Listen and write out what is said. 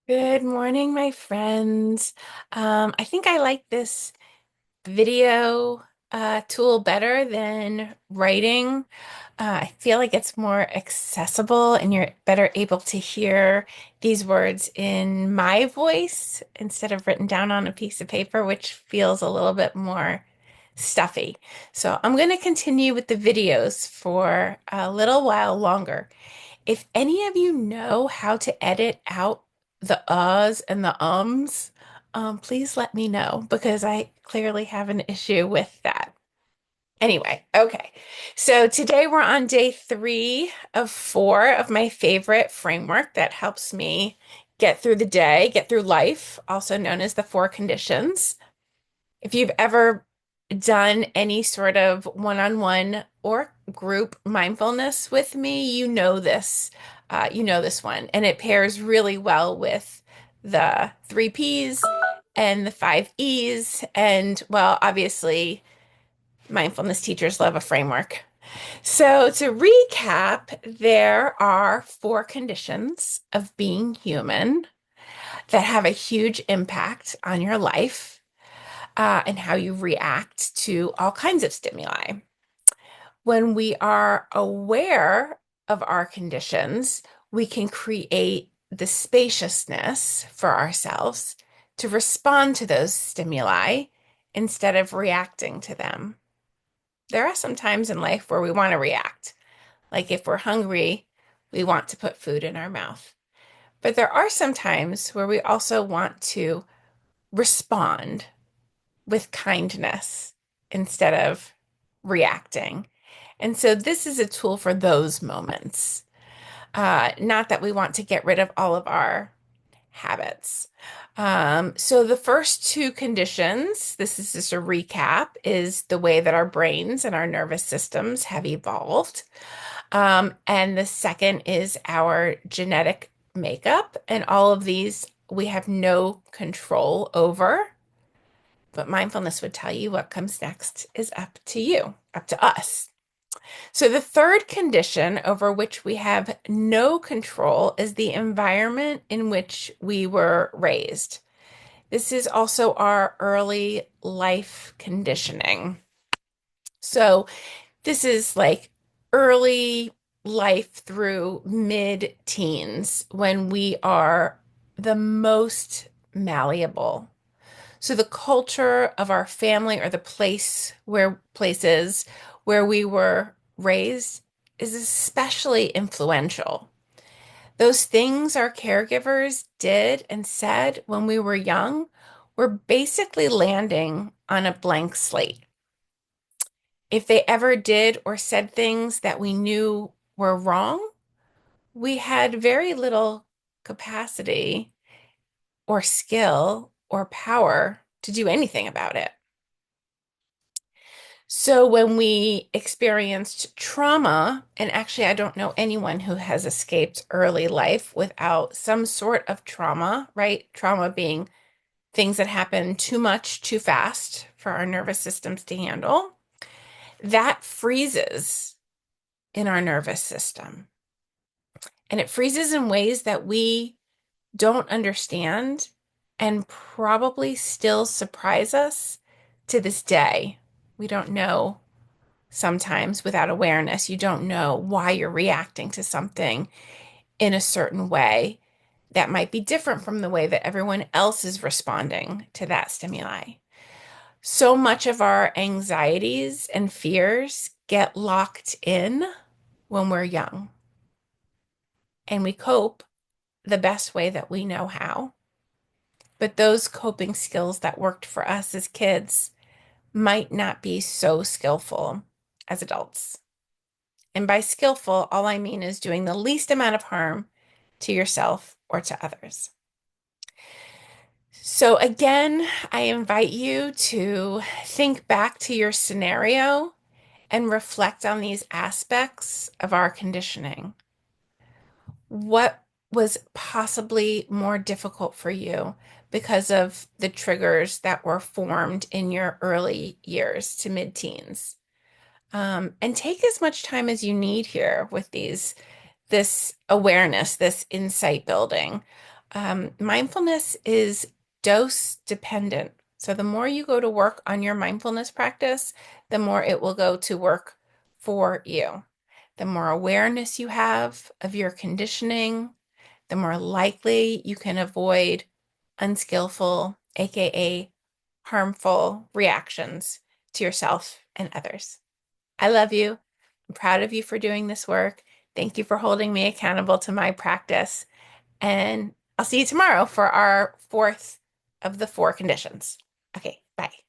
Good morning, my friends. I think I like this video tool better than writing. I feel like it's more accessible and you're better able to hear these words in my voice instead of written down on a piece of paper, which feels a little bit more stuffy. So I'm going to continue with the videos for a little while longer. If any of you know how to edit out the uhs and the ums, please let me know because I clearly have an issue with that. Anyway, okay. So today we're on day 3 of 4 of my favorite framework that helps me get through the day, get through life, also known as the 4 conditions. If you've ever done any sort of one-on-one or group mindfulness with me, you know this one, and it pairs really well with the 3 Ps and the 5 Es. And well, obviously, mindfulness teachers love a framework. So to recap, there are 4 conditions of being human that have a huge impact on your life and how you react to all kinds of stimuli. When we are aware of our conditions, we can create the spaciousness for ourselves to respond to those stimuli instead of reacting to them. There are some times in life where we want to react. Like if we're hungry, we want to put food in our mouth. But there are some times where we also want to respond with kindness instead of reacting. And so this is a tool for those moments. Not that we want to get rid of all of our habits. So the first 2 conditions, this is just a recap, is the way that our brains and our nervous systems have evolved. And the second is our genetic makeup. And all of these we have no control over. But mindfulness would tell you what comes next is up to you, up to us. So the third condition over which we have no control is the environment in which we were raised. This is also our early life conditioning. So this is like early life through mid-teens when we are the most malleable. So the culture of our family or the places where we were raised is especially influential. Those things our caregivers did and said when we were young were basically landing on a blank slate. If they ever did or said things that we knew were wrong, we had very little capacity or skill or power to do anything about it. So when we experienced trauma, and actually, I don't know anyone who has escaped early life without some sort of trauma, right? Trauma being things that happen too much, too fast for our nervous systems to handle. That freezes in our nervous system. And it freezes in ways that we don't understand and probably still surprise us to this day. We don't know sometimes without awareness. You don't know why you're reacting to something in a certain way that might be different from the way that everyone else is responding to that stimuli. So much of our anxieties and fears get locked in when we're young, and we cope the best way that we know how. But those coping skills that worked for us as kids might not be so skillful as adults. And by skillful, all I mean is doing the least amount of harm to yourself or to others. So, again, I invite you to think back to your scenario and reflect on these aspects of our conditioning. What was possibly more difficult for you because of the triggers that were formed in your early years to mid-teens? And take as much time as you need here with this awareness, this insight building. Mindfulness is dose dependent. So the more you go to work on your mindfulness practice, the more it will go to work for you. The more awareness you have of your conditioning, the more likely you can avoid unskillful, aka harmful reactions to yourself and others. I love you. I'm proud of you for doing this work. Thank you for holding me accountable to my practice. And I'll see you tomorrow for our fourth of the four conditions. Okay, bye.